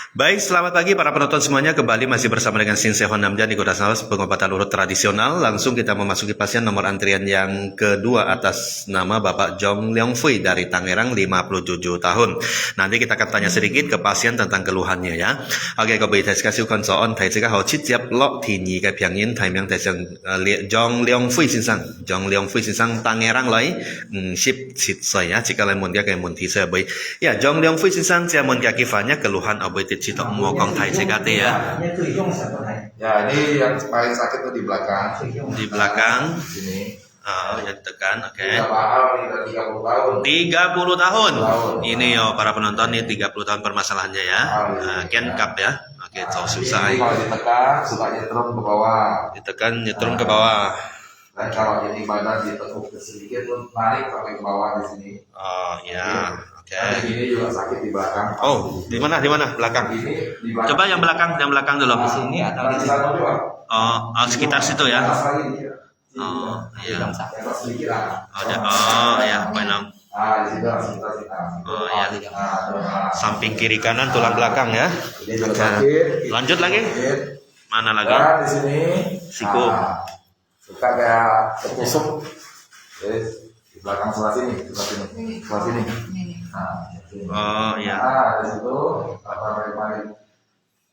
Baik, selamat pagi para penonton semuanya. Kembali masih bersama dengan Sinsei Honamjan di Kota Salas, pengobatan urut tradisional. Langsung kita memasuki pasien nomor antrian yang kedua atas nama Bapak Jong Leong Fui dari Tangerang, 57 tahun. Nanti kita akan tanya sedikit ke pasien tentang keluhannya ya. Oke,各位睇下小群所安睇即刻好切接落田二嘅病人提名提上Jong Leong Fui 先生，Jong Leong Fui 先生 Tangerang 來17歲啊，即刻嚟問嘅問題saya boy. Ya, Jong Leong Fui 先生saya問keluhannya keluhan aboy Cito mau kong Thai CKT ya. Ya, ini yang paling sakit tuh di belakang. Di belakang. Sini. Yang tekan, oke. Udah mahal nih, udah 30 tahun. 30 tahun. Ini yo para penonton nih 30 tahun permasalahannya ya. Ken cup ya. Oke, susah. Kalau ditekan suka nyetrum ke bawah. Ditekan nyetrum ke bawah. Dan kalau jadi badan ditekuk sedikit tuh narik sampai ke bawah di sini. Oh ya. Oke. Ini juga sakit di belakang. Oh, di mana? Di mana? Belakang. Ini di belakang. Coba yang belakang dulu. Di sini atau di sana juga. Oh, sekitar situ ya. Oh, iya. Sedikit lah. Oh, ya, Pak. Ah, di situ sekitar sini. Oh, ya. Samping kiri kanan tulang belakang ya. Ini juga sakit. Lanjut lagi. Mana lagi? Dan di sini siku. Suka kayak tertusuk. Di belakang sebelah sini, sebelah sini. Oh iya. Nah, di situ kemarin.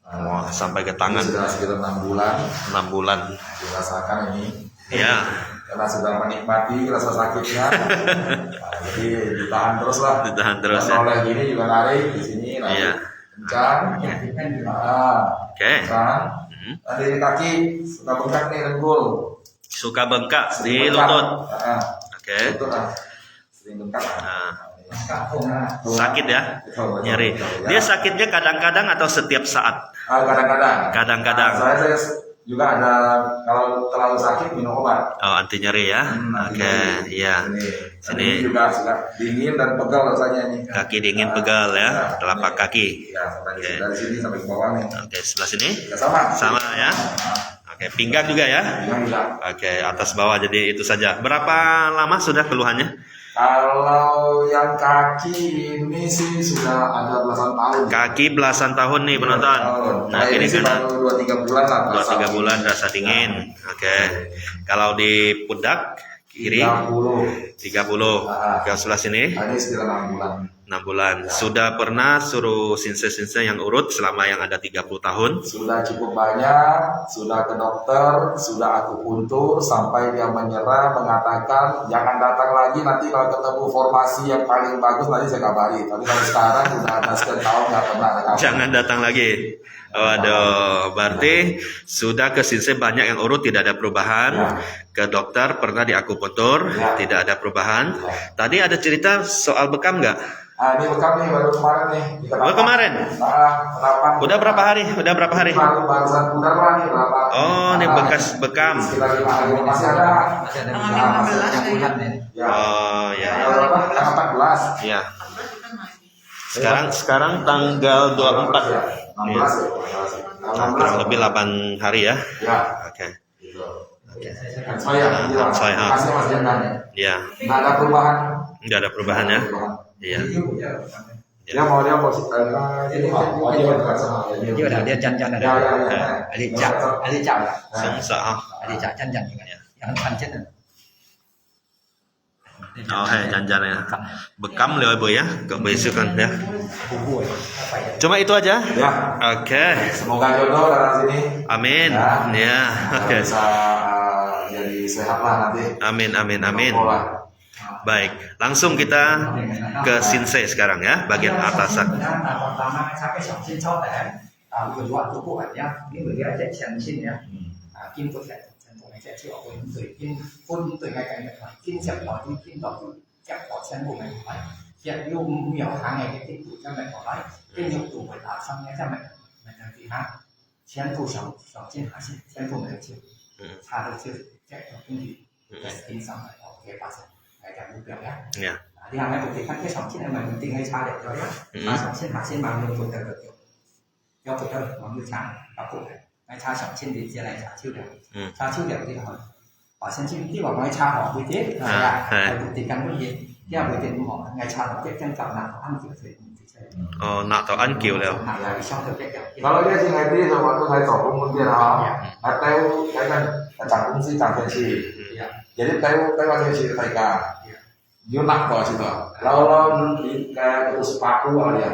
Wah, sampai ke tangan. Sudah sekitar 6 bulan. 6 bulan. Dirasakan ini. Iya. Karena sudah menikmati rasa sakitnya. Jadi ditahan terus lah. Ditahan terus ya. Oleh gini juga narik di sini, narik. Iya. Kencang. Oke. Kencang. Nah, di kaki suka bengkak nih, dengkul. Suka bengkak di lutut. Oke. Lutut lah. Sering bengkak. Sakit ya, nyeri. Dia sakitnya kadang-kadang atau setiap saat? Kadang-kadang. Kadang-kadang. Saya juga ada kalau terlalu sakit minum obat. Oh, anti nyeri ya. Oke, iya. Sini juga suka dingin dan pegal rasanya ini. Kaki dingin pegal ya, telapak kaki. Ya, dari sini sampai ke bawah nih. Oke, sebelah sini. Sama ya. Oke, pinggang juga ya. Oke, atas bawah jadi itu saja. Berapa lama sudah keluhannya? Kalau yang kaki ini sih sudah ada belasan tahun. Kaki belasan tahun nih penonton. Nah, ini kan 2-3 bulan lah. 2-3 bulan rasa dingin. Oke. Kalau di pundak kiri 30. Ke sebelah sini. Ini sekitar 6 bulan. 6 bulan. Sudah pernah suruh sinsai yang urut selama yang ada 30 tahun? Sudah cukup banyak, sudah ke dokter, sudah akupuntur, sampai dia menyerah mengatakan jangan datang lagi, nanti kalau ketemu formasi yang paling bagus nanti saya kabari. Tapi kalau sekarang sudah ada sekian tahun nggak pernah ada kabar. Jangan datang lagi. Waduh, berarti sudah ke sinsai banyak yang urut tidak ada perubahan. Ya. Ke dokter pernah di akupuntur, ya. Tidak ada perubahan. Ya. Tadi ada cerita soal bekam nggak? Ini bekam nih baru kemarin nih. Oh, kemarin? Udah berapa hari? Barusan udah nih berapa? Oh, ini bekas bekam. Sekitar 5 hari masih ada. Oh, ya. Tanggal 14. Iya. Sekarang tanggal 24 ya. Kurang lebih 8 hari ya. Ya. Oke. Ya. Nggak ada perubahan. Nggak ada perubahan ya. Iya. Dia mau dia dia jangan ada. Ali cak. Jangan. Yang pancet. Oh, jangan ya. Bekam lewat boy ya. Gak kan ya. Cuma itu aja. Ya. Oke. Semoga jodoh dari sini. Amin. Ya. Oke. Bisa jadi sehat lah nanti. Amin. Baik, langsung kita ke sinsai sekarang ya, bagian atasan. Pertama sampai sampai chao teh, kedua tubuh aja, ini bagi aja sin ya, kim tuh saya, contoh saya sih aku ini pun tuh ngay cái kim chậm đó kim đó chậm đó chân của mình phải, hiện dùng nhiều hàng ngày cái tích tụ cho mình có đấy, cái nhiều tụ phải tạo xong nhé cho mình làm gì ha, chân tụ sáu trên hạ chân tụ mình chịu, xa được chưa, chạy vào kinh gì, tin xong rồi, ok bắt rồi. Kayak mungkin ya. Di hàng ngày thì các cái sóng trên này mình tìm ngay xa để cho nhá. Sóng trên hạ trên bằng đường tuần tự được. Do tuần tự bằng đường trắng và cụ thể. Ngay xa sóng trên thì sẽ lại trả chiêu điểm. Trả chiêu điểm thì hỏi. Ở trên trên khi bảo ngay xa họ vui tết là lại. Thì căn nguyên gì? Khi mà vui tết họ ngay xa họ tết chân trọng là họ ăn chịu thì Oh, nak tahu an kiu leo. Nah, dari trong thực hiện Kalau dia sih ngerti waktu saya sokong mungkin nggak tahu saya kan chẳng cũng sih chẳng thể chỉ Iya. jadi tahu aja sih mereka dia nak tahu sih tuh kalau di kayak itu sepatu kali ya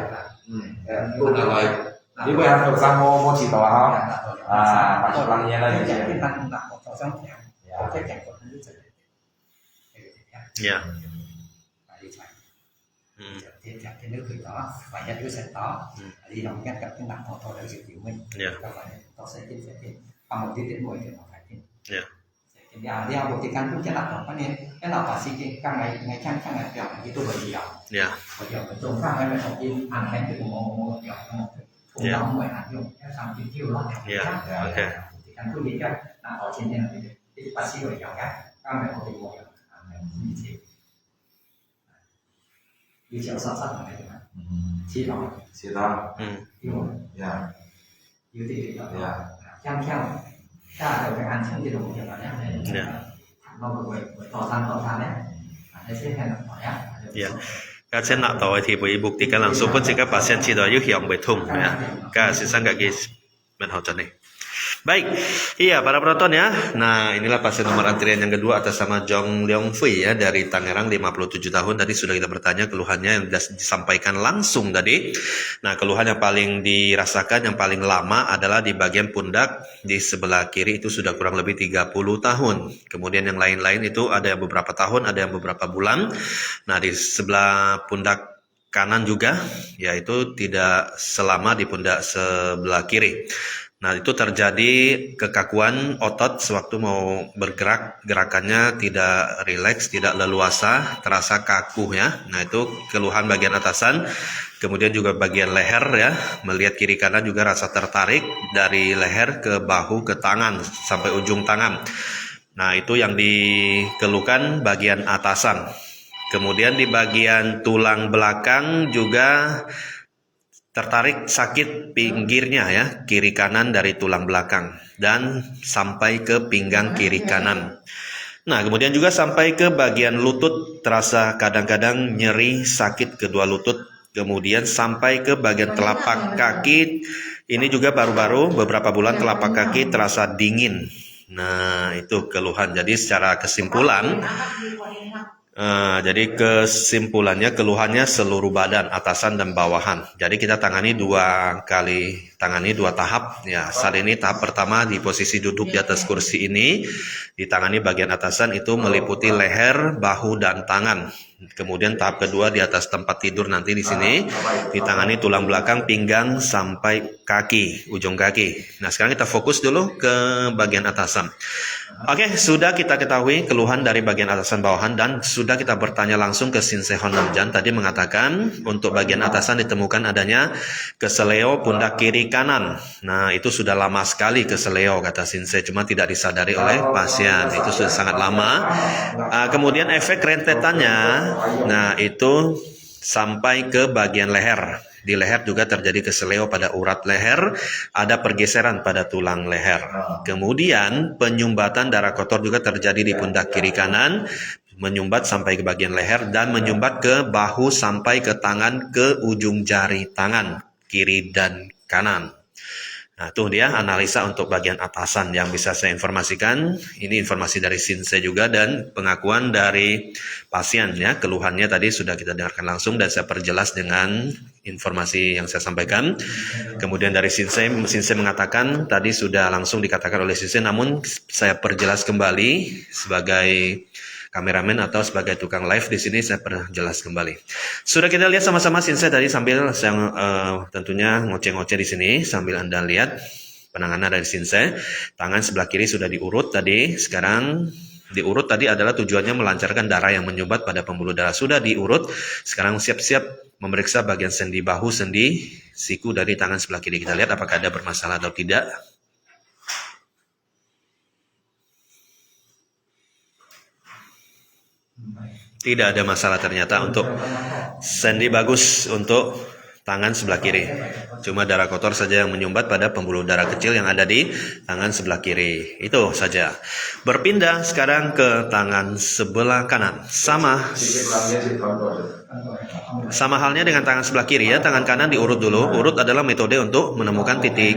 itu nggak baik dia bayar bersama mau chỉ tahu pasukannya lagi Jadi kita nak foto trong thẻ có cái cảnh của nước trời. Ya. Đi chạy. Cái nước thủy đó và nhất cái sạch đó đi đồng nhấtกับcái nặng foto để dự hiểu mình. Các bạn nó sẽ tin sẽ tin bằng một tiết mùi thì nó phải tin. Dia buktikan pun jelas apa nih kenapa sih kan ngày kan ngày biểu itu beliau. Ya. Beliau betul kan ngày đầu tiên ăn cái từ một biểu một cũng đóng ngoài ăn dùng cái xong thì kêu nó Ya. Oke. Buktikan pun dia là ở trên này thì bác sĩ rồi cái kan ngày đầu tiên một đi chiều sát sát này thì chỉ đó sih tahu yêu ya yêu thì đó chăm theo ta đều phải ăn trong chế độ như vậy nhé nó bởi tỏ ra đấy để xem là tỏ nhé. Kasi nak tahu thì bởi buktikan langsung pun jika pasien tidak hilang betung ya. Kasi sangat guys menhocon nih. Baik, iya para penonton ya. Nah inilah pasien nomor antrian yang kedua atas nama Jong Leong Fui ya dari Tangerang 57 tahun. Tadi sudah kita bertanya keluhannya yang disampaikan langsung tadi. Nah keluhan yang paling dirasakan yang paling lama adalah di bagian pundak di sebelah kiri itu sudah kurang lebih 30 tahun. Kemudian yang lain-lain itu ada yang beberapa tahun, ada yang beberapa bulan. Nah di sebelah pundak kanan juga yaitu tidak selama di pundak sebelah kiri. Nah itu terjadi kekakuan otot sewaktu mau bergerak, gerakannya tidak rileks, tidak leluasa, terasa kaku ya. Nah itu keluhan bagian atasan, kemudian juga bagian leher ya, melihat kiri kanan juga rasa tertarik dari leher ke bahu ke tangan sampai ujung tangan. Nah itu yang dikeluhkan bagian atasan. Kemudian di bagian tulang belakang juga tertarik sakit pinggirnya ya, kiri kanan dari tulang belakang dan sampai ke pinggang kiri kanan. Nah, kemudian juga sampai ke bagian lutut, terasa kadang-kadang nyeri sakit kedua lutut. Kemudian sampai ke bagian telapak kaki, ini juga baru-baru beberapa bulan telapak kaki terasa dingin. Nah, itu keluhan. Jadi secara kesimpulan, jadi kesimpulannya keluhannya seluruh badan atasan dan bawahan. Jadi kita tangani dua tahap ya. Saat ini tahap pertama di posisi duduk di atas kursi ini ditangani bagian atasan itu meliputi leher, bahu dan tangan. Kemudian tahap kedua di atas tempat tidur nanti di sini ditangani tulang belakang, pinggang sampai kaki, ujung kaki. Nah sekarang kita fokus dulu ke bagian atasan. Oke, sudah kita ketahui keluhan dari bagian atasan bawahan dan sudah kita bertanya langsung ke Sinsehon Namjan. Tadi mengatakan untuk bagian atasan ditemukan adanya keseleo pundak kiri kanan. Nah itu sudah lama sekali keseleo kata Sinse, cuma tidak disadari oleh pasien. Itu sudah sangat lama. Kemudian efek rentetannya, nah itu sampai ke bagian leher. Di leher juga terjadi keseleo pada urat leher, ada pergeseran pada tulang leher. Kemudian penyumbatan darah kotor juga terjadi di pundak kiri kanan, menyumbat sampai ke bagian leher dan menyumbat ke bahu sampai ke tangan, ke ujung jari tangan kiri dan kanan. Nah, tuh dia analisa untuk bagian atasan yang bisa saya informasikan. Ini informasi dari Sinse juga dan pengakuan dari pasien ya. Keluhannya tadi sudah kita dengarkan langsung dan saya perjelas dengan informasi yang saya sampaikan. Kemudian dari Sinse mengatakan tadi sudah langsung dikatakan oleh Sinse, namun saya perjelas kembali sebagai kameramen atau sebagai tukang live di sini saya perjelas kembali. Sudah kita lihat sama-sama Sinse tadi sambil saya tentunya ngoceh-ngoceh di sini sambil Anda lihat penanganan dari Sinse. Tangan sebelah kiri sudah diurut tadi. Sekarang diurut tadi adalah tujuannya melancarkan darah yang menyumbat pada pembuluh darah. Sudah diurut. Sekarang siap-siap memeriksa bagian sendi bahu, sendi siku dari tangan sebelah kiri. Kita lihat apakah ada bermasalah atau tidak. Tidak ada masalah ternyata untuk sendi bagus untuk tangan sebelah kiri. Cuma darah kotor saja yang menyumbat pada pembuluh darah kecil yang ada di tangan sebelah kiri. Itu saja. Berpindah sekarang ke tangan sebelah kanan. Sama halnya dengan tangan sebelah kiri ya. Tangan kanan diurut dulu. Urut adalah metode untuk menemukan titik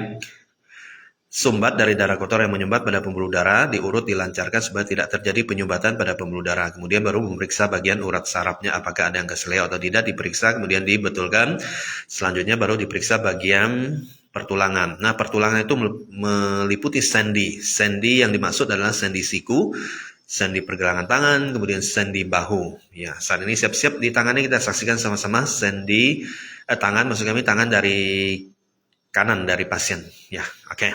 sumbat dari darah kotor yang menyumbat pada pembuluh darah, diurut, dilancarkan supaya tidak terjadi penyumbatan pada pembuluh darah. Kemudian baru memeriksa bagian urat sarafnya apakah ada yang kesleo atau tidak, diperiksa, kemudian dibetulkan. Selanjutnya baru diperiksa bagian pertulangan. Nah, pertulangan itu meliputi sendi. Sendi yang dimaksud adalah sendi siku, sendi pergelangan tangan, kemudian sendi bahu. Ya, saat ini siap-siap di tangannya kita saksikan sama-sama sendi tangan, maksud kami tangan dari kanan dari pasien. Ya, OK。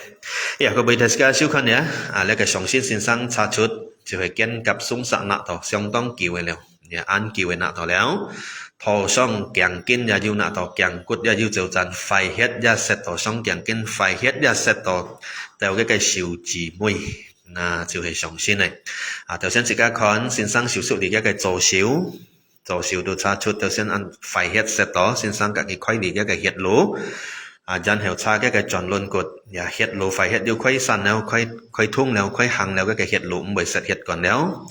呀，各位大家收看呀，呢個上先先生查出就係肩胛鬆實納度相當叫嘅了，呀，按叫嘅納度了，頭上頸肩也要納度，頸骨也要就陣，肺血也攝到上頸肩，肺血也攝到到嘅小姊妹，那就係上先嚟。頭先自家看先生少數嚟嘅左手。左手都查出頭先按肺血攝到先生嘅規嚟嘅血路。dần hiểu xa cái tròn luôn cột nhà hiện lộ phải hiện điều quay sàn nào quay thung nào quay hàng nào cái hiện lộ bởi sẽ hiện còn nếu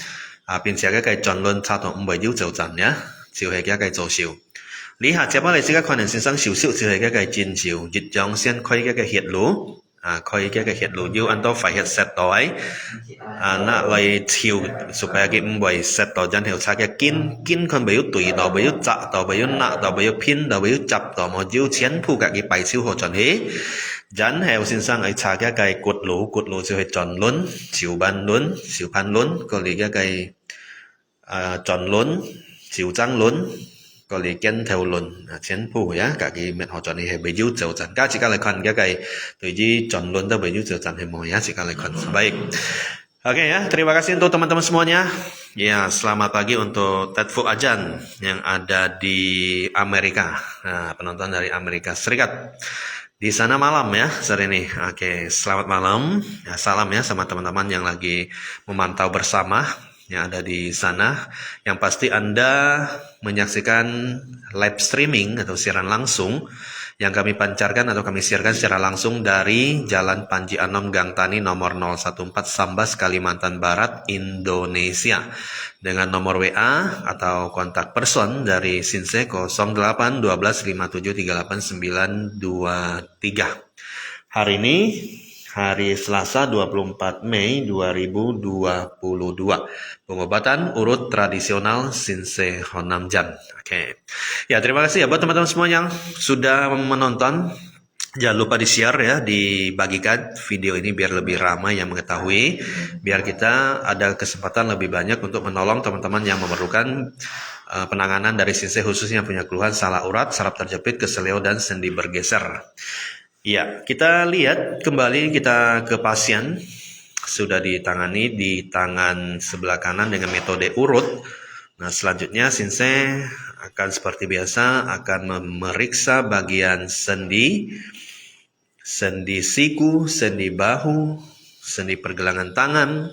bên sẽ cái tròn luôn xa tổng bởi yếu dầu dần nhá chiều hay cái dầu xỉu lý hạ chế bao này sẽ các khoản sinh sang xỉu xỉu chiều hay cái chín xỉu dịch trong xuyên quay cái hiện lộ quay cái hiện lộ yếu ăn to phải hiện set tối na lại chiều supaya cái bởi set tối dần hiểu xa cái kín con bởi yếu tùy đó bởi yếu chạ đó bởi yếu nạ đó bởi yếu pin đó bởi yếu chập đó mà yếu chén phu cả cái bài siêu hồ tròn hết dần hiểu sinh sang ấy xa cái cột lỗ chiều hay tròn lớn chiều pan lớn còn lý cái tròn lớn chiều trăng lớn có lý kiến theo luận chén phù ya cả cái miệng họ chọn này bị dữ dầu dần các chỉ các lại con cái từ gì chọn luận tới bị dữ dầu dần thì mọi ya chỉ các lại con baik. Oke ya, terima kasih untuk teman-teman semuanya. Ya, selamat pagi untuk Ted Fu Ajan yang ada di Amerika. Nah, penonton dari Amerika Serikat. Di sana malam ya sore ini. Oke, selamat malam. Ya, salam ya sama teman-teman yang lagi memantau bersama yang ada di sana. Yang pasti Anda menyaksikan live streaming atau siaran langsung yang kami pancarkan atau kami siarkan secara langsung dari Jalan Panji Anom Gang Tani nomor 014 Sambas, Kalimantan Barat, Indonesia. Dengan nomor WA atau kontak person dari Sinse 08 12 57 38 923. Hari ini hari Selasa 24 Mei 2022. Pengobatan urut tradisional Sinse Honamjan. Oke. Ya, terima kasih ya buat teman-teman semua yang sudah menonton. Jangan lupa di-share ya, dibagikan video ini biar lebih ramai yang mengetahui, biar kita ada kesempatan lebih banyak untuk menolong teman-teman yang memerlukan penanganan dari Sinse khususnya yang punya keluhan salah urat, saraf terjepit, keseleo dan sendi bergeser. Ya, kita lihat kembali kita ke pasien sudah ditangani di tangan sebelah kanan dengan metode urut. Nah, selanjutnya Sinse akan seperti biasa akan memeriksa bagian sendi siku, sendi bahu, sendi pergelangan tangan.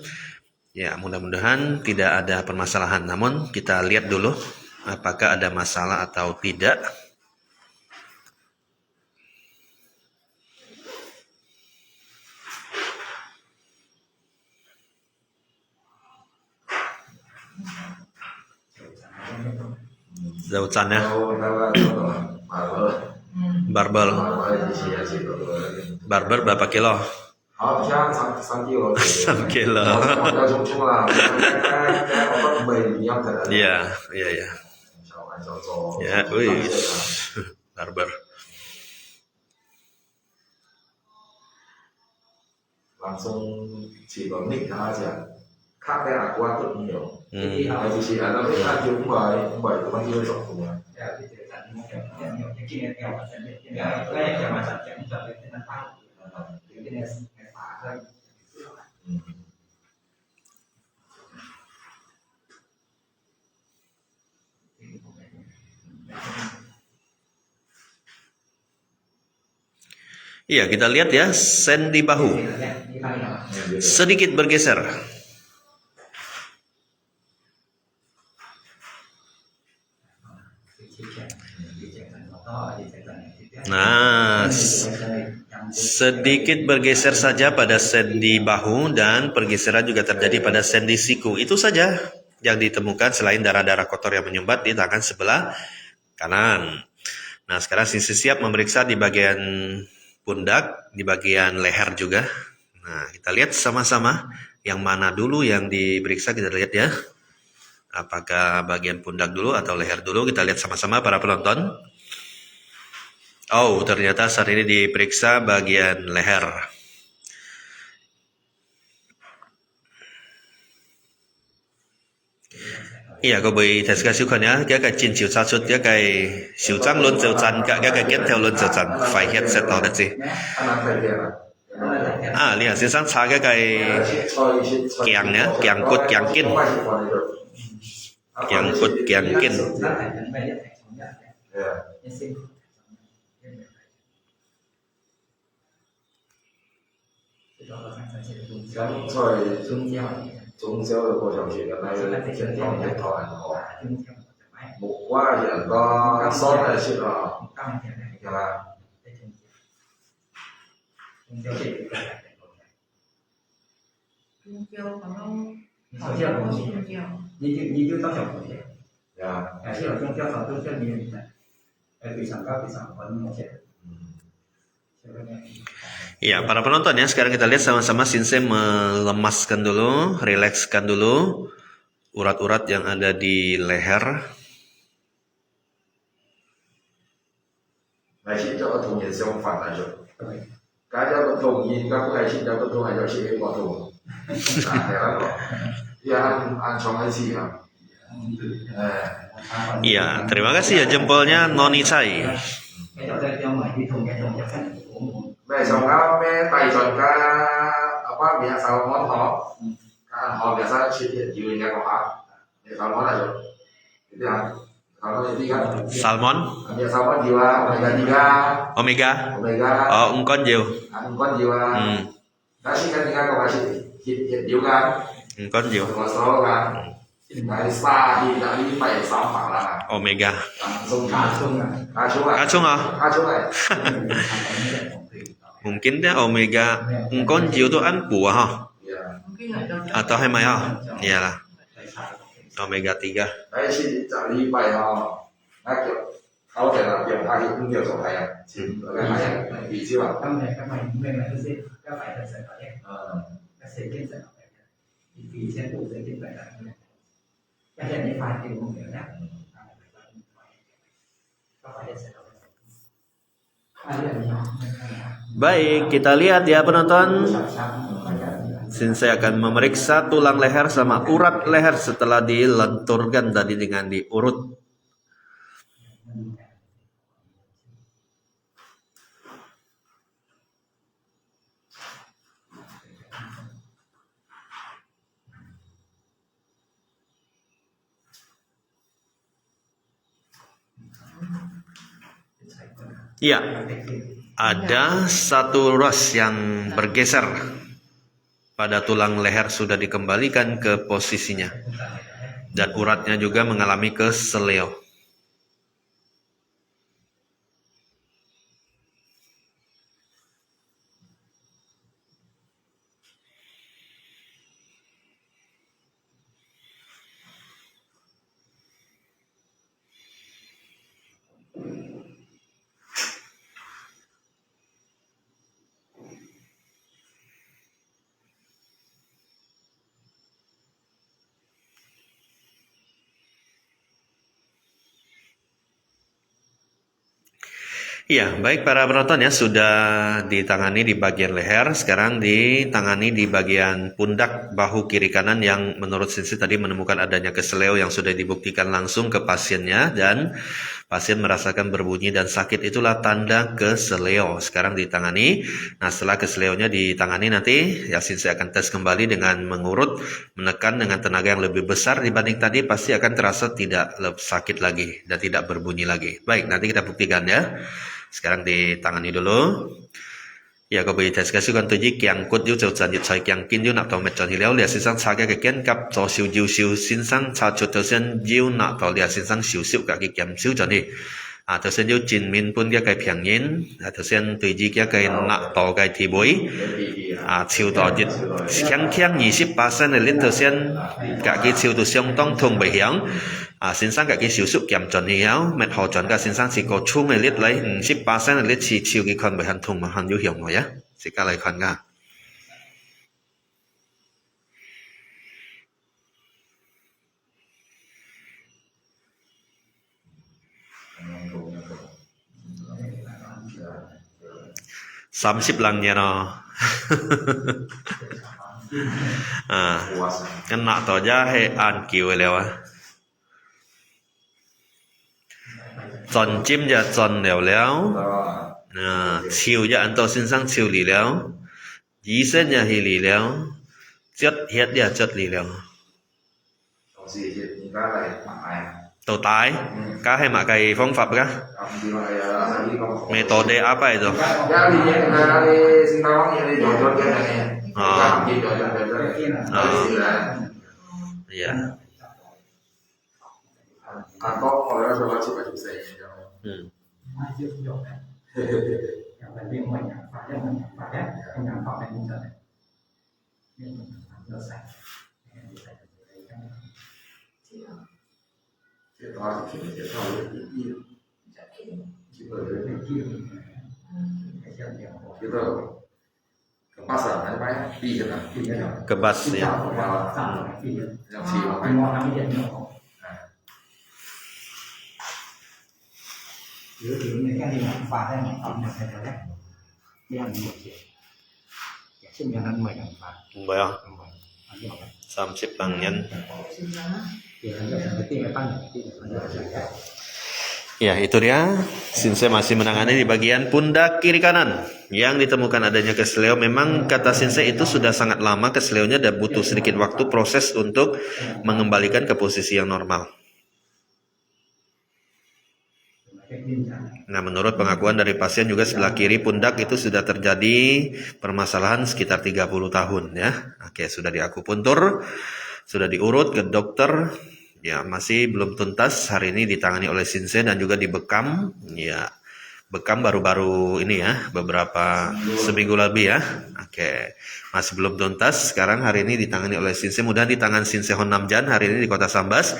Ya, mudah-mudahan tidak ada permasalahan. Namun kita lihat dulu apakah ada masalah atau tidak. Dầu chăn ya, barbel berapa kilo? 3 kilo. Iya. Ya, wih, barber. Langsung chỉ có nick aja. Khác đây là qua rất nhiều. Chỉ là nó biết là dùng bởi của bao nhiêu rộng của mình. Iya, kita lihat ya, sendi bahu sedikit bergeser. sedikit bergeser saja pada sendi bahu dan pergeseran juga terjadi pada sendi siku. Itu saja yang ditemukan selain darah-darah kotor yang menyumbat di tangan sebelah kanan. Nah, sekarang Sisi siap memeriksa di bagian pundak, di bagian leher juga. Nah, kita lihat sama-sama yang mana dulu yang diperiksa, kita lihat ya. Apakah bagian pundak dulu atau leher dulu? Kita lihat sama-sama para penonton. Oh, ternyata saat ini diperiksa bagian leher. Iya, có bị thật ra sức khỏe nhá, cái chín chiều sa xuất cái chiều trắng luôn chiều trắng cái kết theo luôn chiều trắng phải hết sẽ tao được gì. À, liền先生查cái càng nhá, càng cốt càng kinh, càng cốt càng kinh. Trung châu là của dòng chuyện này là chuyện phòng thiệt thòi một quá hiện có sót là chuyện đó là Trung Châu còn không Trung Châu Trung Châu như tao chồng vậy. ya Chỉ là Trung Châu còn Trung Châu nhiều này. Vì sản cao vì sản vẫn một chuyện. Ya, para penonton ya, sekarang kita lihat sama-sama Sensei melemaskan dulu, rilekskan dulu urat-urat yang ada di leher. này chị cho có thùng nhiệt xong phản lại rồi cái cho có thùng nhìn các cái chị cho có thùng này cho chị em có thùng thế đó rồi thì ăn cho cái gì hả Iya, terima kasih ya jempolnya Noni Chai. Cái chỗ đây cho mày đi thùng cái thùng chắc chắn của mẹ chồng các mẹ tay chọn các apa mẹ sao món họ các họ mẹ sao chuyện hiện như nhà của họ mẹ sao món là rồi thế nào kalau ini kan Salmon, mẹ sao món gì à omega 3 omega, omega ungkon nhiều. ăn con gì à kasih kan tinggal kau kasih hiện juga Ungkon nhiều, kolesterol kan dari spa di dari phải sampah lah omega. langsung chung à. Kacung ah, kacung này mungkin dia omega ungkon nhiều itu ăn buah ha, Không biết là đâu atau hemai ha. Iyalah, omega 3. đấy chị trả lý phải họ nó kiểu có thể là kiểu hai cũng nhiều sổ này à cái này vì chưa Trong này các mày là cái gì? Các phải là sẽ phải các sẽ kiến sẽ phải vì sẽ phụ sẽ kiến phải là cái này phải thì cũng hiểu đó. Các phải sẽ Baik, kita lihat ya penonton. Sensei akan memeriksa tulang leher sama urat leher setelah dilenturkan tadi dengan diurut. Ya, ada satu ruas yang bergeser pada tulang leher sudah dikembalikan ke posisinya. Dan uratnya juga mengalami keseleo. Iya, baik para penonton ya, sudah ditangani di bagian leher, sekarang ditangani di bagian pundak bahu kiri kanan yang menurut Sensei tadi menemukan adanya keseleo yang sudah dibuktikan langsung ke pasiennya dan pasien merasakan berbunyi dan sakit, itulah tanda keseleo. Sekarang ditangani. Nah, setelah keseleonya ditangani nanti ya Sensei akan tes kembali dengan mengurut, menekan dengan tenaga yang lebih besar dibanding tadi, pasti akan terasa tidak sakit lagi dan tidak berbunyi lagi. Baik, nanti kita buktikan ya. Sekarang ditangani dulu. Ya, có bị test cái sự quan tự nhiên càng cốt yếu dầu dần nhiệt trái càng kinh yếu nạp tàu mệt tròn thì léo liệt sinh sang xa cái kiến cặp cho siêu sinh sang xa chuột đầu sen yếu nạp tàu liệt sinh sang siêu cả cái kiểm siêu tròn đi. 頭先要前面半嘅嘅平yên頭先對住嘅嘅納豆嘅提杯超多啲輕輕20%嘅呢頭先嘅超到相當痛危險先生嘅少數減盡了滅河盡嘅先生是個粗嘅呢嚟50%嘅呢次超嘅คน危險痛嘛很有用嘅呀是個嚟看㗎30 lang niya no kena to ja he an kiu leo chọn chim ja chọn leo leo chiu ja an to sin sang chiu li leo yi sen ja hi li leo chất hết ja chất li leo tàu tái cá hay mà cày phong phập cá metode apa itu iya mai chưa được đấy phải liên quan phải liên quan phải đấy không làm họ này như thế nhưng nó sạch kebas ya giữa thì những cái hình phạt hay những tổng được hay đấy đi ăn một chuyện xin cho nên 10 phạt Boleh 30 lang yan ya itu dia Shinsei masih menangani di bagian pundak kiri kanan yang ditemukan adanya kesleo memang kata Shinsei itu sudah sangat lama kesleonya dan butuh sedikit waktu proses untuk mengembalikan ke posisi yang normal. Nah, menurut pengakuan dari pasien juga sebelah kiri pundak itu sudah terjadi permasalahan sekitar 30 tahun ya. Oke, sudah diakupuntur, sudah diurut ke dokter, ya masih belum tuntas. Hari ini ditangani oleh Shinsei dan juga dibekam. Ya, bekam baru-baru ini ya, beberapa seminggu lebih ya. Oke, masih belum tuntas. Sekarang hari ini ditangani oleh Shinsei. Mudah di tangan Shinsei Honnamjan hari ini di Kota Sambas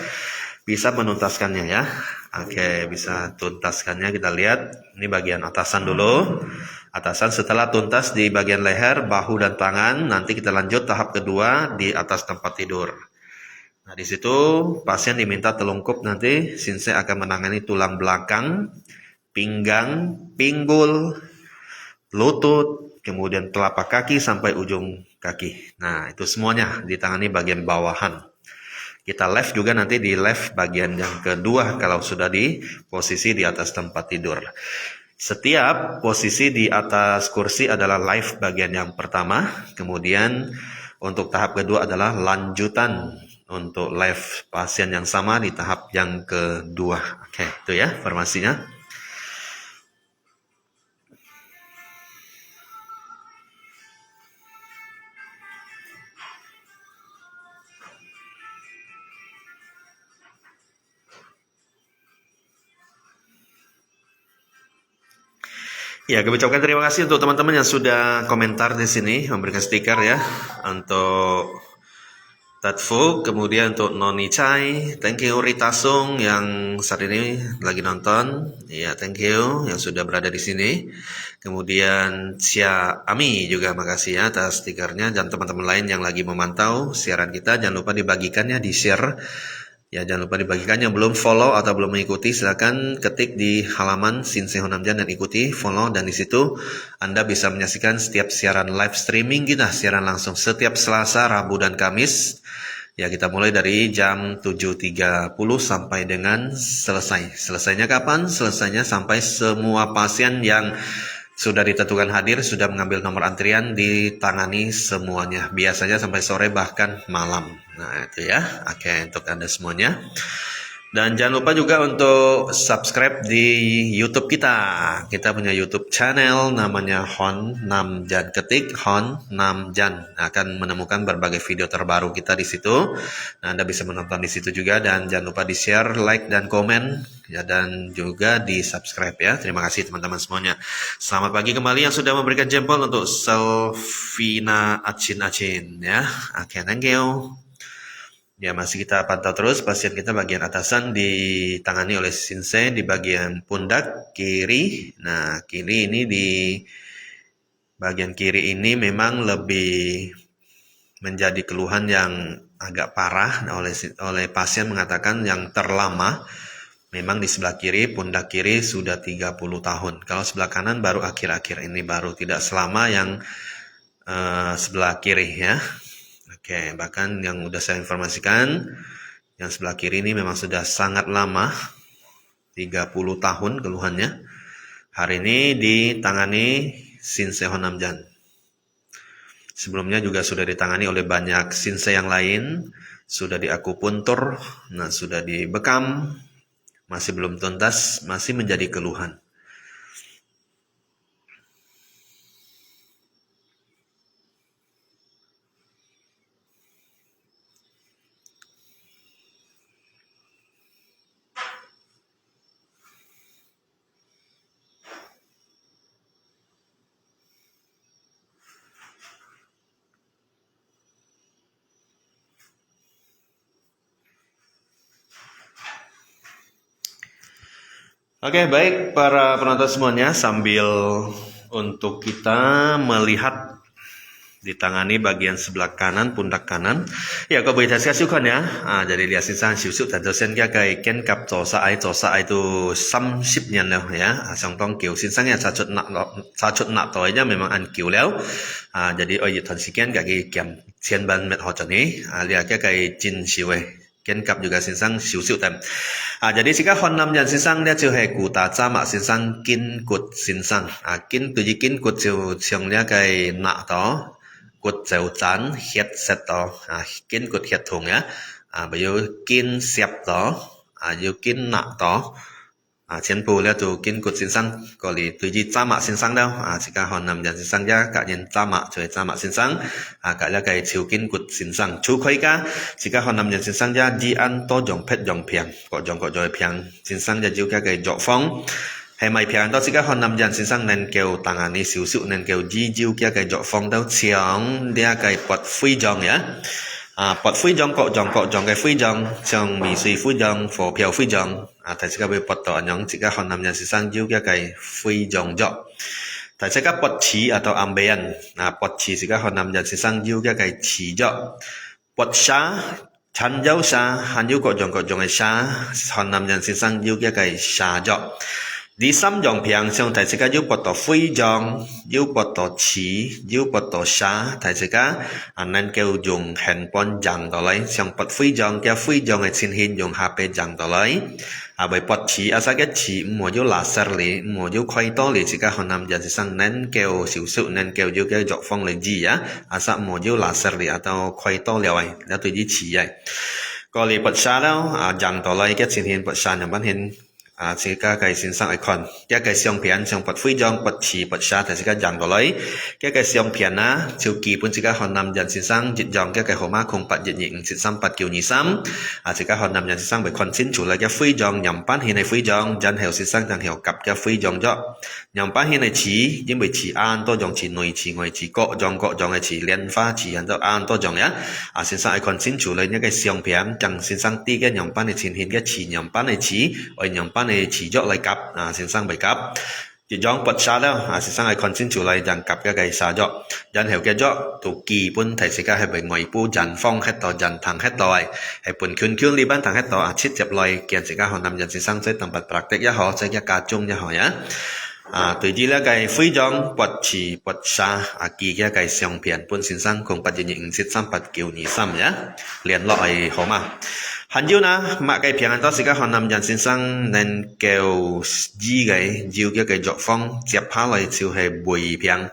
bisa menuntaskannya ya. Oke, bisa tuntaskannya. Kita lihat ini bagian atasan dulu. Atasan setelah tuntas di bagian leher, bahu dan tangan, nanti kita lanjut tahap kedua di atas tempat tidur. Nah, di situ pasien diminta telungkup, nanti Shinsei akan menangani tulang belakang, pinggang, pinggul, lutut, kemudian telapak kaki sampai ujung kaki. Nah, itu semuanya ditangani bagian bawahan. Kita live juga nanti di live bagian yang kedua kalau sudah di posisi di atas tempat tidur. Setiap posisi di atas kursi adalah live bagian yang pertama. Kemudian untuk tahap kedua adalah lanjutan untuk live pasien yang sama di tahap yang kedua. Oke, itu ya informasinya. Ya, kami ucapkan terima kasih untuk teman-teman yang sudah komentar di sini, memberikan stiker ya. Untuk Tatfu, kemudian untuk Noni Chai, thank you Rita Sung yang saat ini lagi nonton. Ya, thank you yang sudah berada di sini. Kemudian Cia Ami juga makasih ya atas stikernya, dan teman-teman lain yang lagi memantau siaran kita, jangan lupa dibagikannya, di-share. Ya, jangan lupa dibagikan. Yang belum follow atau belum mengikuti, silakan ketik di halaman Shinsei Honnamjan dan ikuti, follow, dan di situ Anda bisa menyaksikan setiap siaran live streaming kita, siaran langsung setiap Selasa, Rabu, dan Kamis. Ya, kita mulai dari jam 7.30 sampai dengan selesai. Selesainya kapan? Selesainya sampai semua pasien yang sudah ditentukan hadir, sudah mengambil nomor antrian, ditangani semuanya. Biasanya sampai sore bahkan malam. Nah, itu ya. Oke, untuk Anda semuanya. Dan jangan lupa juga untuk subscribe di YouTube kita. Kita punya YouTube channel namanya Hon Nam Jan. Ketik Hon Nam Jan, akan menemukan berbagai video terbaru kita di situ. Nah, Anda bisa menonton di situ juga, dan jangan lupa di-share, like dan komen ya, dan juga di-subscribe ya. Terima kasih teman-teman semuanya. Selamat pagi kembali yang sudah memberikan jempol untuk Selvina Acin ya. Oke, thank you. Ya, masih kita pantau terus pasien kita bagian atasan ditangani oleh Sensei di bagian pundak kiri. Nah, kiri ini di bagian kiri ini memang lebih menjadi keluhan yang agak parah. Nah, oleh pasien mengatakan yang terlama memang di sebelah kiri, pundak kiri sudah 30 tahun. Kalau sebelah kanan baru akhir-akhir ini, baru tidak selama yang sebelah kiri ya. Oke, bahkan yang udah saya informasikan, yang sebelah kiri ini memang sudah sangat lama, 30 tahun keluhannya. Hari ini ditangani Sensei Hon Nam Jan. Sebelumnya juga sudah ditangani oleh banyak Sensei yang lain, sudah diakupuntur, nah sudah dibekam, masih belum tuntas, masih menjadi keluhan. Oke, baik para penonton semuanya, sambil untuk kita melihat ditangani bagian sebelah kanan, pundak kanan. Ya, kau boleh kasih ya. Jadi lihat sisa siu dan dosen kia kai ken kap tosa ai itu 30 年了ya. Song tong kiu sinsangnya sachut nak toinya memang an kiu liao. Jadi oi ton sikian kaki kiam 1000 ban met ho ni. Lihat kia kai jin siwe. Ken kap juga sinsang siu tam. Jadi jika Hon Nam Jan sinsang dia chiu hai ku ta cha ma sinsang kin kut sinsang. Kin tu ji kin kut chiu chiong dia kai na to. Kut chiu chan hiet set to. Kin kut hiet thung ya. Bây giờ kin siap to. Yu kin na to. Chiến bù là tu kin kut sinsang. Có lý tu ji cha ma sinsang đâu. Jika Hon Nam Jan sinsang dia ka nyen cha ma chui cha ma sinsang. Ka là kai chiu kin kut sinsang. Chu khoi ka. Jika Hon Nam Jan sinsang dia di an to jong pet jong piang. Ko joi piang. Sinsang dia jiu ka kai jok phong. Hay mai piang to jika Hon Nam Jan sinsang nen kêu tangani siu siu nen kêu ji jiu kia kai jok phong đâu chiang dia kai pot phui jong ya. Pot phui jong cái phui jong trong mì suy phui jong phổ piao phui jong. Tại jika be pot to nyong jika Hon Nam Jan sinsang jiu kia kai phui jong jok. Tại jika pot chi atau ambean. Pot chi jika Hon Nam Jan sinsang jiu kia kai chi jok. Pot sha chan jau sha han jiu ko jong ai sha Hon Nam Jan sinsang jiu kia kai sha jok. Di sam jong piang xong tại jika jiu pot to phui jong, jiu pot to chi, jiu pot to sha, tại jika nan kêu dùng handphone jang to lấy, xong pot phui jong ai xin hin dùng HP jang to lấy. Bởi pot chi asa cái chi mua jiu laser li, mua jiu khoai to li jika Hon Nam Jan sinsang nan kêu siu siu nan kêu jiu cái jok phong li ji ya, asa mua jiu laser li atau khoai to liao ai, liao tu ji chi ai. Có li pot sha đâu, jang to lấy cái xin hin pot sha nhằm ban hin. Jika kai sinsang icon, kia kai siong pian siong pot phui jong pot chi pot sha tại jika jang dolai, kia kai siong pian na chiu ki pun jika Hon Nam Jan sinsang jit jong kia kai homa khong pat jit nhing jit sam pat kiu ni sam, jika Hon Nam Jan sinsang bai kon sin chu lai kia phui jong nyam pan hi nai phui jong jan heo sinsang jang heo kap kia phui jong jo, nyam pan hi nai chi, nhưng bai chi an to jong chi noi chi ngoi chi ko jong ai chi liên pha chi an to an to jong ya, sinsang icon sin chu lai nya kai siong pian jang sinsang ti kia nyam pan ni chin hin kia chi nyam pan ni chi, oi nyam pan này chỉ dọ lại cặp sinsang bảy cặp chỉ dòng bật xa đâu sinsang ai còn xin chủ lại dàn cặp cái xa dọ dàn hiểu cái dọ tụ kỳ bún thầy sẽ hay bị ngoài pu dàn phong hết tỏ dàn thằng hết tỏi hay bún kyun li ban thằng hết tỏ chít chập lại kiện sẽ Hon Nam Jan sinsang sẽ tầm bật praktek ya họ sẽ cả chung ya họ ya tùy chỉ là cái phui dòng bật chỉ bật xa kỳ cái xiong pian bún sinsang cùng bật những chít sam bật kiểu nhị sam ya liền loại họ mà hắn jiu na mak kai piang to sika Hon Nam Jan sinsang nen kêu ji gai jiu cái jok phong chep ha lai chiu he bui piang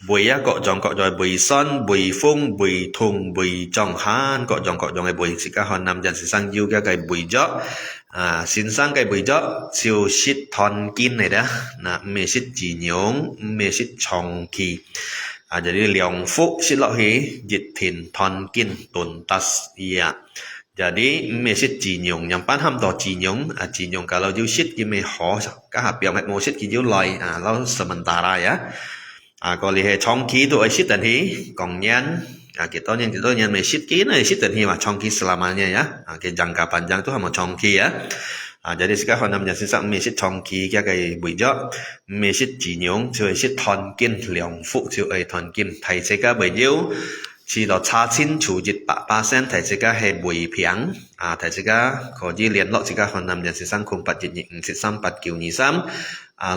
bui ya ko jong rồi bui son bui phung bui thung bui jong han ko jong ai bui sika Hon Nam Jan sinsang jiu cái bui jo xin sang cái buổi đó chiều shit thon kin này đó là mê shit chỉ nhung mê shit chong kỳ jadi liang fu shit lọ hí dịch thìn thon kin tồn tas ya jadi mê shit chỉ nhung nhằm bán ham đỏ chỉ nhung kalau you shit cái mê khó các hạt biểu mẹ mô shit cái you loài lo sementara ya còn lì hệ chong kỳ tụi shit tận hí còn nhán kita yang mesit kini sit dan hima chongki selamanya ya. Jangka panjang itu hama chongki ya. Jadi sekarang nam jadi sak mesit chongki kia cái buổi đó mesit chỉ nhung chơi sit thon kin liang phụ chơi thon kin thầy sẽ cái buổi điêu chỉ là cha chín chủ dịch 8% thầy sẽ cái hệ buổi phiang thầy sẽ cái có gì liên lạc sẽ cái hôm nam jadi sang cùng 8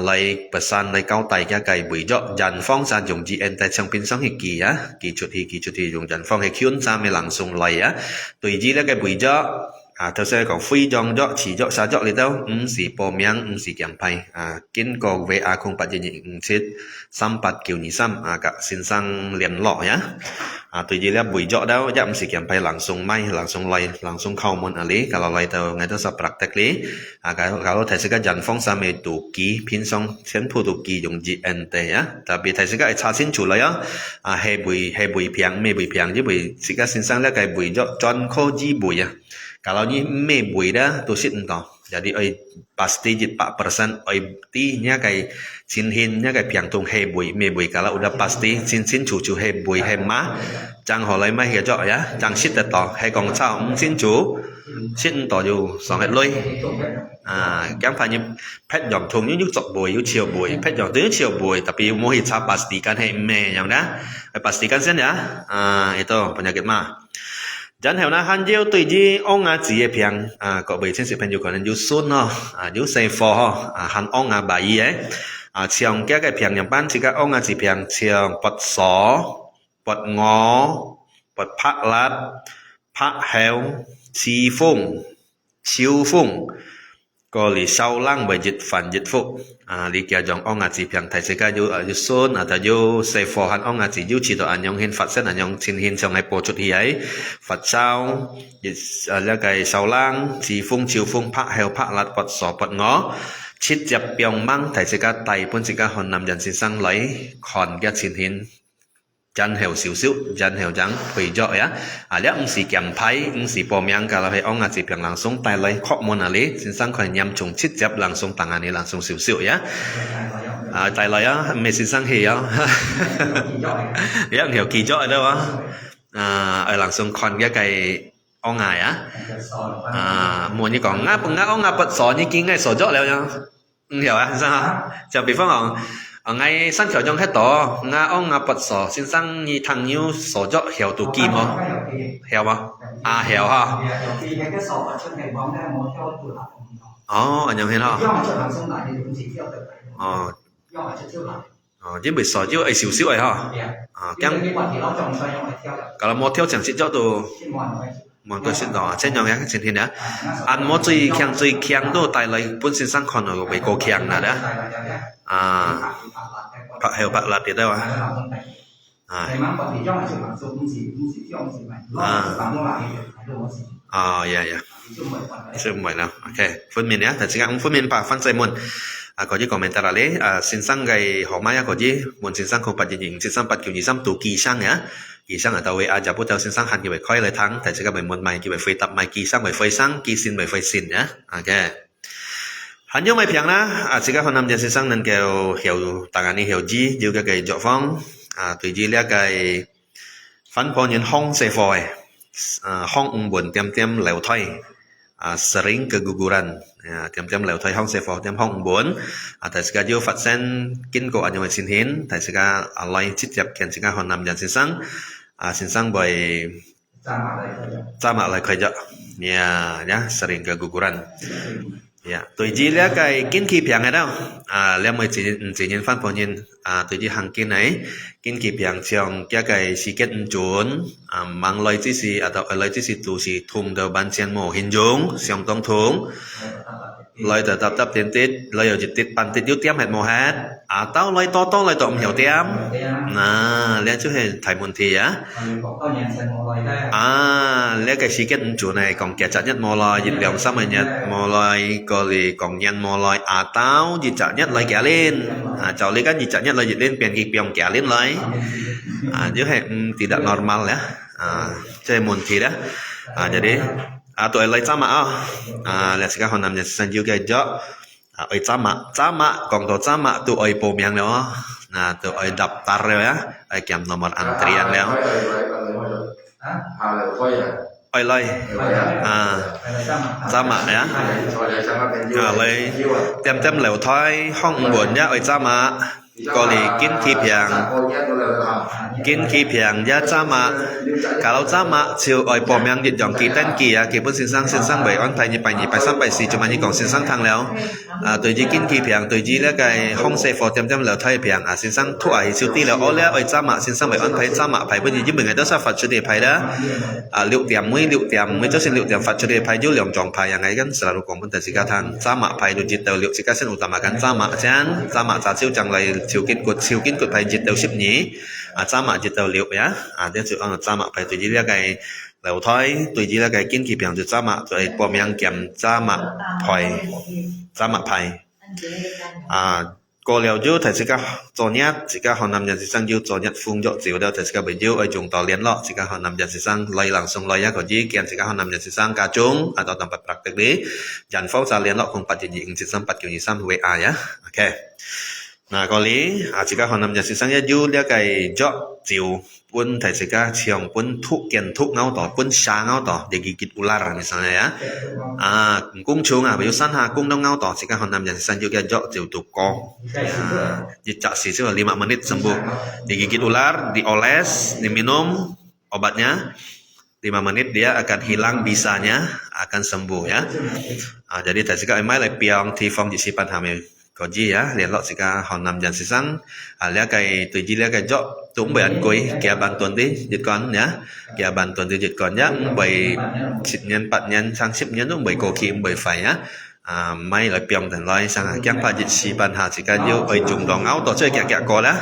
lại pesan lại cao tay cái buổi đó dàn phong sa dùng GN tại trong pin sóng kỳ á kỳ chút thì dùng dàn phong hay khiôn sa mới lặng sung lại á tùy gì là cái buổi đó thật sự còn phi dòng đó chỉ đó sao đó lên đâu sĩ bỏ miếng sĩ kiểm phai kiến còn về không bắt những chết xăm bắt kiểu như xăm các xin sang liền lọ nhá tùy gì là buổi đó đâu dám sĩ kiểm phai lặng sung may lặng sung lại lặng sung khâu môn lý kalau lại tao ngày đó sắp praktek lý kalau thầy sẽ cái dàn phong sa mới đủ kỹ pin sóng先铺đủ kỹ dùng GNT á đặc biệt thầy sẽ cái查清楚了呀hay buổi phiang mấy buổi phiang chứ buổi sĩ cái xin sang là cái buổi đó chọn khó gì buổi kalau ni buổi đó tu sit entah jadi pasti 4% nya cái xin hin nya cái piang tung he buổi kalau udah pasti xin chủ he buổi he má chẳng họ lấy mai hiểu rõ ya chẳng sit được tỏ hay còn sao xin chủ sit tỏ dù sòng hết lôi chẳng phải như pet dòng thùng như chọc buổi như chiều buổi pet dòng tới chiều buổi tapi mau hita pastikan he yang dah pastikan sen ya itu penyakit mah chẳng hiểu na han diêu tùy gì ông chỉ cái piang có bảy trên sự phèn có nên you soon no you say for han ông bảy ấy chiang cái piang nhằm ban chỉ cái ông chỉ piang chiang bật sỏ bật ngó bật phác lát phác heo chi phong chiêu phong có lý sau lăng bởi dịch phản dịch phụ lý kia dòng ông chỉ piang thầy sẽ cái you soon atau you say for han ông chỉ you chỉ đồ anh nhung hin phát sinh anh nhung xin hin trong ngày bộ chút hi ấy phát sau là cái sau lăng chi phong chiêu phong phác heo phác lát bật sỏ bật ngó chít dập biong mang thầy sẽ cái tay pun sẽ cái hòn nằm dần xin sang lấy còn cái xin hin chân heo xíu chân heo trắng hủy dọi á nếu ông sĩ kiểm phái ông sĩ bỏ miếng cả là phải ông chỉ việc lắng xuống tay lấy khó môn lý xin sang khỏi nhằm trùng chít dẹp lắng xuống tàng này lắng xuống xíu á tay lấy á mình xin sang hì á hiểu kỳ dọi đâu á ở lắng xuống còn cái ông ngài á muốn như còn ngáp ông ngáp bật sò như kính ngay sò dọi đâu nhá hiểu á sao chẳng bị phong ngay sang khẩu trong hết đó ông bật sò xin sang như thằng như sò dọ hiểu tụ kim không hiểu không hiểu ha anh nhầm hiểu không chứ bị sò chứ ấy xíu ấy ha cả là một theo chẳng xin cho tụ mọi người xin đó trên nhau nghe trên thiên đó anh muốn chơi khiang đô tại lấy bốn xin sang còn ở bị cô khiang là đó phạt heo phạt lạt thì đâu dạ xin mời nào ok phân miền nhé thật sự phân miền bà phân xây môn có gì comment ra lấy xin sang ngày họ mai có gì muốn xin sang không bắt gì xin sang bắt kiểu gì sang tụ kỳ sang nhá kỳ sang ở tàu về giờ bữa tàu xin sang hẳn kiểu phải khơi lời thắng thật sự các bạn muốn mày kiểu phải phơi tập mày kỳ sang phải phơi sang kỳ xin phải phơi xin nhá ok hắn nhớ mày phiền na chỉ các phần năm giờ xin sang nên kiểu hiểu tàng anh hiểu gì dù cái dọ phong tùy gì là cái phán bao nhiêu hong xe phôi hong buồn tiêm lèo thay sering keguguran tiêm lèo thay hong xe phôi tiêm hong buồn tại sao dù phát sinh kinh cổ anh nhớ xin hiến tại sao lại chít chập kiện chỉ các phần năm giờ xin sang bởi cha mẹ lại khởi dọ nhá sering keguguran ya tùy gì là cái kinh kỳ piang này đâu là mới chỉ nhìn phát bao nhiêu tùy gì hàng kinh này kinh kỳ piang trong cái sự kết chuẩn mang lời chỉ gì atau lời chỉ gì tu sĩ thùng đầu ban chen mồ hình dung xiong tông thùng lôi từ tập tập tiến tít lôi ở dịch tít pan tít yếu tiêm hết mồ hết tao lôi to lôi tọm hiểu tiêm liên chú hệ thầy môn thì á liên cái sĩ kết chủ này còn kẻ chặt nhất mồ lôi dịch liều xong rồi nhất mồ lôi có lì còn nhân mồ lôi tao dịch chặt nhất lôi kẻ lên cháu lấy cái dịch chặt nhất lôi dịch lên biển kịp biển kẻ lên lôi chứ hệ tidak normal ya chơi môn thì đó jadi tụi lấy sama lihat sekarang namanya sesan juga jo sama còn tụi sama tụi bom yang đó tụi daftar ya kiam nomor antrian ya lay sama ya lay tem lều thôi không buồn nhá sama có lì kin khi piang ya sama kalau sama chiều bom yang dịch dòng kỳ tên kỳ kỳ bún xin sang bảy on thay nhị bài sampai si cuma nhị còn xin sang thang léo tụi gì kin khi piang tụi gì là cái hong se for tem lều thay piang xin sang thua siêu ti lều ole sama xin sang bảy on thay sama phải bên gì mình người đó sao phật chủ đề phải đó liệu tiệm mới cho xin liệu tiệm phật chủ đề phải du lượng chọn phải yang ấy kan selalu kompon dari katan sama phải được dịch tàu liệu jika sen utamakan sama cha siêu chẳng lại siêu kiến cột phải dịch tàu ship nhỉ sama dịch tàu liệu ya dia chữ sama phải tùy chỉ là cái lều thôi tùy chỉ là cái kiến kỳ piang chữ sama tùy bom yang kiam sama phải có lều chứ thầy sĩ các cho nhất sĩ các họ nằm nhận sĩ sang yêu cho nhất phun dọ chiều đâu thầy sĩ các bị yêu ở dùng tàu liên lọ sĩ các họ nằm nhận sĩ sang lây làng sông lây có gì kiện sĩ các họ nằm nhận sĩ sang cả chúng tàu tầm bạc praktek đấy dàn pháo ra liên lọ không bắt gì sĩ sang bắt kiểu gì sang về ya ok có lý sĩ các họ nằm nhận sĩ sang yêu dia cái dọ chiều pun thầy sĩ các chiong pun thuốc ngao tỏ pun sa ngao tỏ để gigit ular misalnya ya cung chung ví dụ san ha cung đông ngao tỏ sĩ các họ nằm nhận sĩ sang yêu cái dọ chiều tụ con jejak sih 5 menit sembuh digigit ular dioles diminum obatnya 5 menit dia akan hilang bisanya akan sembuh ya jadi tại sĩ các em lại piang thì phong chỉ sipan hamil có gì ya liền lọ sĩ các họ nằm dần sĩ sang lia cái tùy gì lia cái dọ cũng bởi ăn cuối kia bantuan đi dịch con nhá kia bantuan đi dịch con nhá bởi 10 nhân 4 nhân sang 10 nhân cũng bởi cô kim bởi phải nhá may lại piang thành loi sang hàng kiang pa dịch si ban hà chỉ cần yêu ở dùng đòn áo tổ chơi kẹt có đó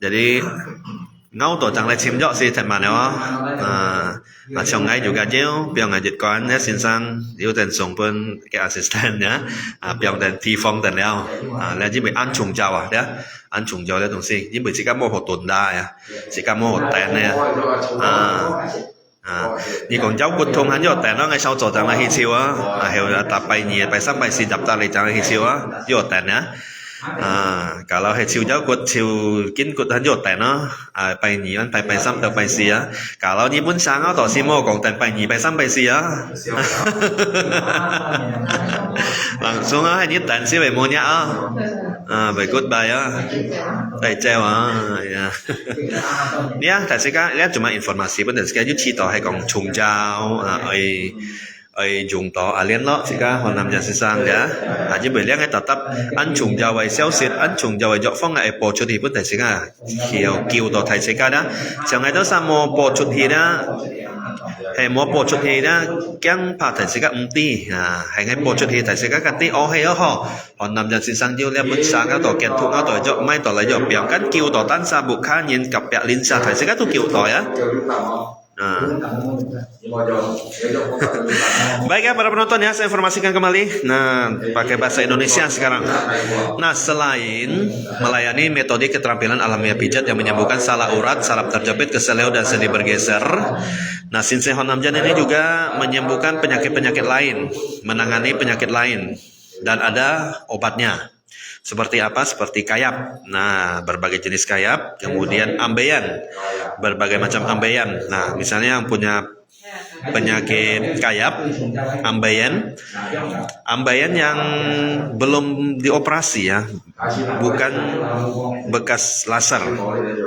jadi ngau tổ chẳng lại chim dọ si thật mà nó chồng ngay juga jeo piang ngajit con nhé xin sang yêu tên song pun cái assistant nhá piang tên thi phong tên leo là chỉ bị ăn trùng chào đấy ăn trùng chào đấy đồng si chỉ bị chỉ có mô hồ tồn đa chỉ có mô hồ tên này你講有活動喺呢個訂啦，喺手座訂啦氣超啊，係搭拜二、拜三、拜四搭搭嚟訂氣超啊，呢個訂啊，kalau 係超咗活超堅活喺呢個訂啦，拜二、拜三到拜四啊，kalau 日本生啊，頭先我講訂拜二、拜三、拜四啊，langsung啊，喺呢訂先為冇嘢啊，very goodbye啊，大家啊，ya. Ya, tại sĩ các lihat cuma informasi pun dari sekarang itu cerita hay kong chung jao ai dùng to liên lo sĩ các họ nằm nhà sinh sang ya chỉ bởi lihat ngay tetap ăn chung jao ai xéo xịt ăn chung jao ai dọc phong ai bỏ chút thì pun dari sĩ các kiều to thầy sĩ các đó chẳng ngày đó sao mua bỏ chút thì đó hay mua bỏ chút thì đó keng pa thầy sĩ các ti hay ngay bỏ chút thì thầy sĩ các cái ti hay đó họ nằm nhà sinh sang yêu lihat pun sang các tổ kiện thuộc các tổ dọc mai tổ lại dọc biang kan kiều to tan sa bukan nhìn cặp bẹt linh sa thầy sĩ các tu kiều to ya. Baik ya para penonton ya, saya informasikan kembali. Nah, pakai bahasa Indonesia sekarang. Nah, selain melayani metode keterampilan alamiah pijat yang menyembuhkan salah urat, saraf terjepit, keseleo dan sendi bergeser. Nah, Shinsei Honamjan ini juga menyembuhkan penyakit-penyakit lain, menangani penyakit lain, dan ada obatnya. Seperti apa? Seperti kayap. Nah, berbagai jenis kayap, kemudian ambeien, berbagai macam ambeien. Nah, misalnya yang punya penyakit kayap, ambeien yang belum dioperasi ya, bukan bekas laser.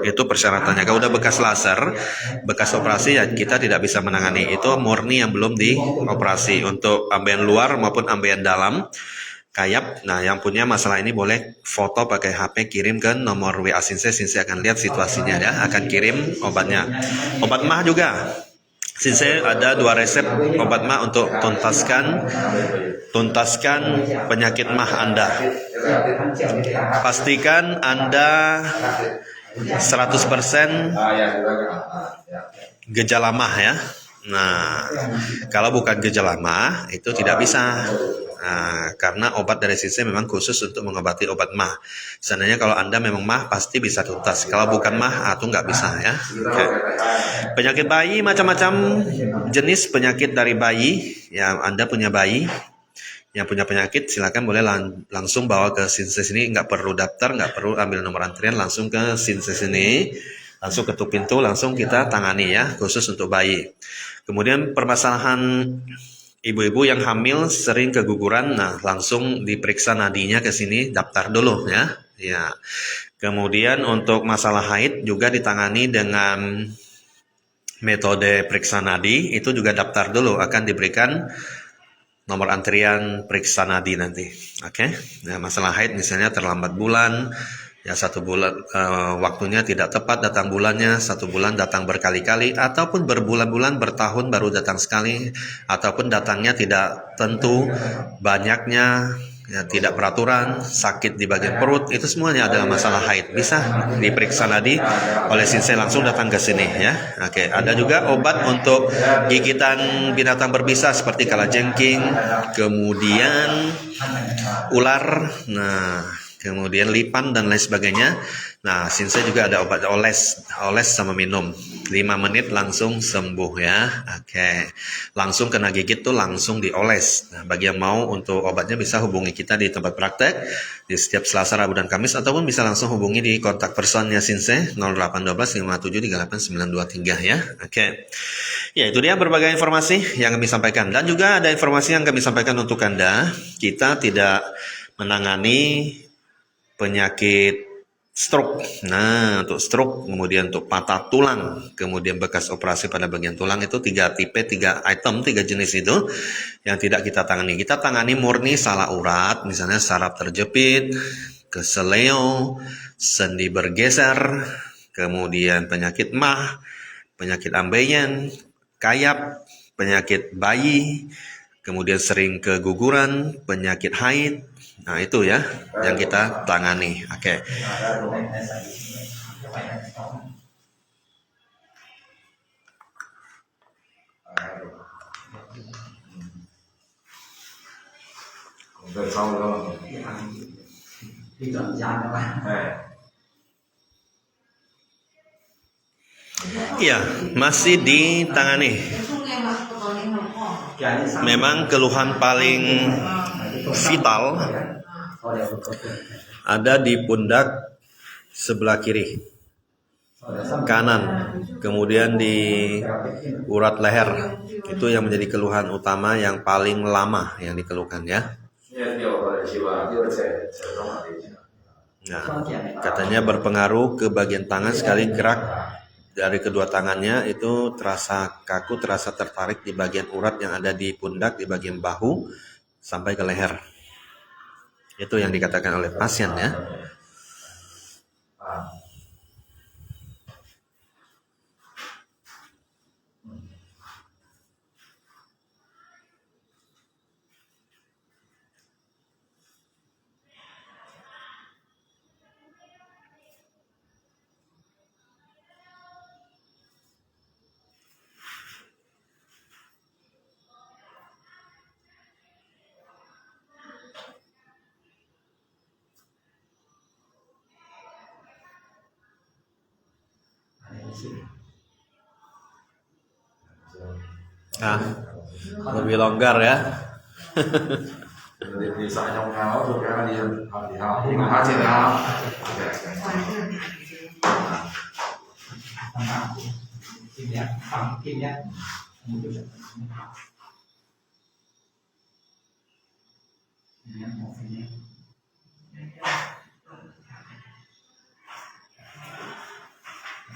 Itu persyaratannya. Kalau udah bekas laser, bekas operasi ya kita tidak bisa menangani. Itu murni yang belum dioperasi. Untuk ambeien luar maupun ambeien dalam. Kayap, nah yang punya masalah ini boleh foto pakai HP kirim ke nomor WA Shinsei akan lihat situasinya ya, akan kirim obatnya. Obat mah juga, Sensei ada 2 resep obat mah untuk tuntaskan penyakit mah Anda. Pastikan Anda 100% gejala mah ya. Nah, kalau bukan gejala mah itu tidak bisa. Nah, karena obat dari Sensei memang khusus untuk mengobati obat mah. Seandainya kalau Anda memang mah pasti bisa tuntas. Kalau bukan mah itu nggak bisa ya. Oke. Penyakit bayi macam-macam jenis penyakit dari bayi. Ya, Anda punya bayi yang punya penyakit, silakan boleh langsung bawa ke Sensei sini, nggak perlu daftar, nggak perlu ambil nomor antrian, langsung ke Sensei sini, langsung ketuk pintu, langsung kita tangani ya, khusus untuk bayi. Kemudian permasalahan ibu-ibu yang hamil sering keguguran, nah langsung diperiksa nadinya ke sini, daftar dulu ya. Ya. Kemudian untuk masalah haid juga ditangani dengan metode periksa nadi, itu juga daftar dulu, akan diberikan nomor antrian periksa nadi nanti. Oke. Nah, masalah haid misalnya terlambat bulan, ya 1 bulan waktunya tidak tepat datang bulannya, 1 bulan datang berkali-kali, ataupun berbulan-bulan bertahun baru datang sekali, ataupun datangnya tidak tentu, banyaknya ya, tidak peraturan, sakit di bagian perut, itu semuanya adalah masalah haid. Bisa diperiksa nadi oleh Sensei, langsung datang ke sini ya. Oke, ada juga obat untuk gigitan binatang berbisa seperti kalajengking, kemudian ular, nah kemudian lipan dan lain sebagainya. Nah, Sensei juga ada obat oles sama minum. 5 menit langsung sembuh ya. Oke. Langsung kena gigit tuh langsung dioles. Nah, bagi yang mau untuk obatnya bisa hubungi kita di tempat praktek di setiap Selasa, Rabu dan Kamis, ataupun bisa langsung hubungi di kontak personnya Sensei 0812 57 38 923 ya. Oke. Ya, itu dia berbagai informasi yang kami sampaikan, dan juga ada informasi yang kami sampaikan untuk Anda. Kita tidak menangani penyakit stroke. Nah, untuk stroke, kemudian untuk patah tulang, kemudian bekas operasi pada bagian tulang, itu 3 tipe, 3 item, 3 jenis itu yang tidak kita tangani. Kita tangani murni salah urat, misalnya saraf terjepit, keseleo, sendi bergeser, kemudian penyakit mah, penyakit ambeien, kayap, penyakit bayi, kemudian sering keguguran, penyakit haid. Nah, itu ya yang kita tangani. Oke. Dari sau đó. Đi chọn gian các bạn. Iya, masih ditangani. Memang keluhan paling vital ada di pundak sebelah kiri, kanan, kemudian di urat leher. Itu yang menjadi keluhan utama yang paling lama yang dikeluhkan ya. Nah, katanya berpengaruh ke bagian tangan, sekali gerak dari kedua tangannya itu terasa kaku, terasa tertarik di bagian urat yang ada di pundak, di bagian bahu sampai ke leher. Itu yang dikatakan oleh pasien ya. Nah, lebih longgar ya. Thì sợ trong áo rồi cái đi học thì nó trên áo. Kim nhé, bằng kim nhé.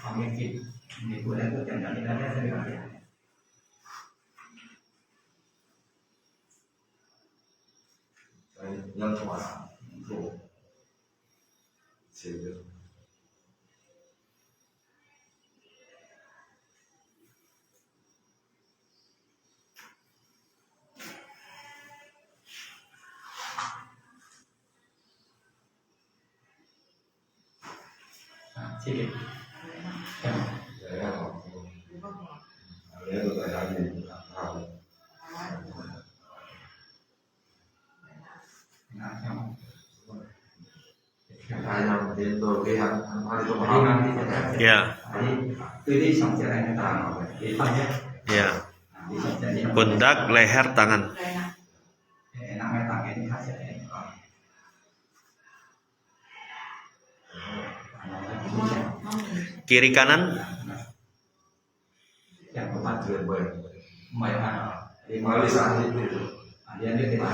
Bằng kim, thì của đây tôi chẳng nhận ra cái gì cả. Nhân quả khổ chịu được. Sige. Đến rồi cái hàng hoa thì Jadi nanti saya Ya, jadi pilih sampai lain tangan di tanya ya. di sampai Pundak, leher, tangan. namanya tangan ini hasil ini Kiri kanan, yang keempat tuyệt vời. banyak di Mới đi sang thì dia dia tidak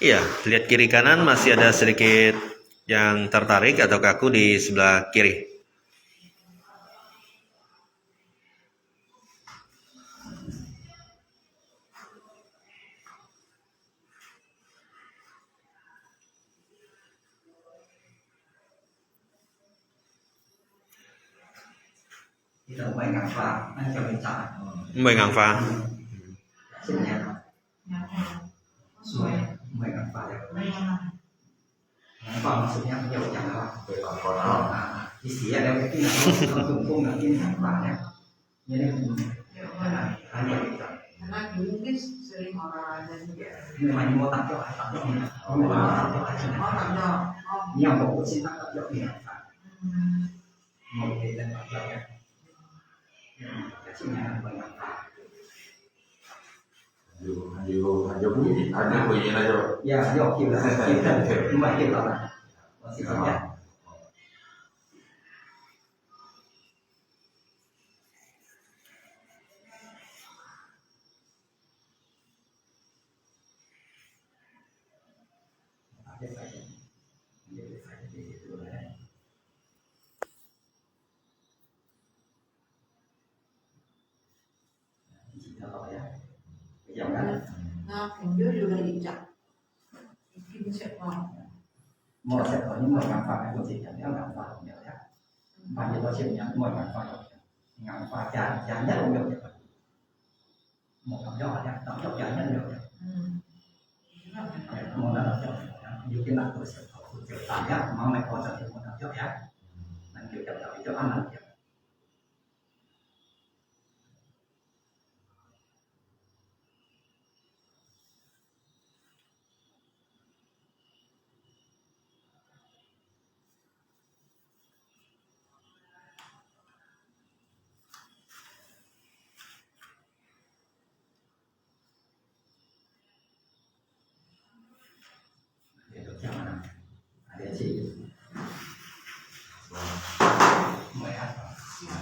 iya. Lihat kiri kanan masih ada sedikit yang tertarik atau kaku di sebelah kiri. tidak banyak pak nanti bicara Mời ngang pha. sebenarnya semua banyak pak Còn maksudnya jauh jangan Vậy còn còn nào? isi ada mungkin kalau tumpung nanti banyak jadi hanya kita karena dulu mungkin sering olahraga juga. ini masih mau tampil ini yang mau cinta tampil ini mau kita tampil ya kecilnya banyak Hanya bunyi aja. ya yuk kita cuma kita lah masih banyak Nah, Hindu juga dicap. Mungkin siapa? một sẽ có những người ngắm phá của chị theo ngắm phá của nhiều nhất và như có chuyện nhắn một ngắm phá chán nhất của nhiều nhất một ngắm nhỏ nhé ngắm nhỏ chán nhất nhiều nhất một là ngắm nhỏ như cái nặng của sự của kiểu tạm nhất mà mày có trở thành một ngắm nhỏ nhé mình kiểu chậm chậm cho ăn là kiểu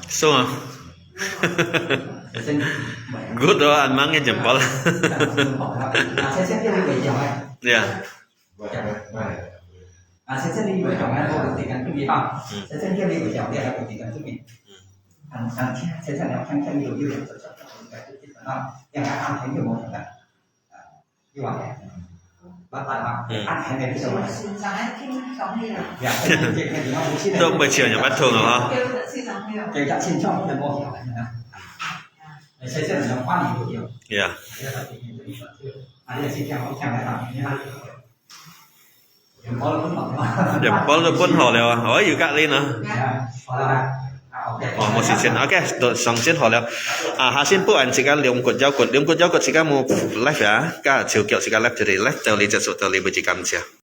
So, good oh, anmangnya jempol. Saya đi bảy chồng anh. Ya, Saya đi bảy chồng anh có được tiền cái gì không? Saya đi bảy chồng dia ada buktikan itu nih. Saya yang nhiều như vậy yang akan thấy nhiều một là như vậy. Bắt lại mà ăn hay này bây giờ Xin sáng khi sống đi rồi. dạ chuyện này thì nó bố trí itu beciau yang bắt thường hả? Kêu là xin sống đi rồi. kể cả xin cho một mô hiểu này nè sẽ là nó quan nhiều nhiều Ya, đây là xin theo này làm như thế nào có luôn mà jempol tu pun hol leo. Oh, juga lin ah. Oh, mau sin. Oke, song sin hol leo. Hasin pu an sika lium kut jau kut sika mu live ya. Ka chiu kiao sika live jadi live tao li jet su tao li bejikam sia.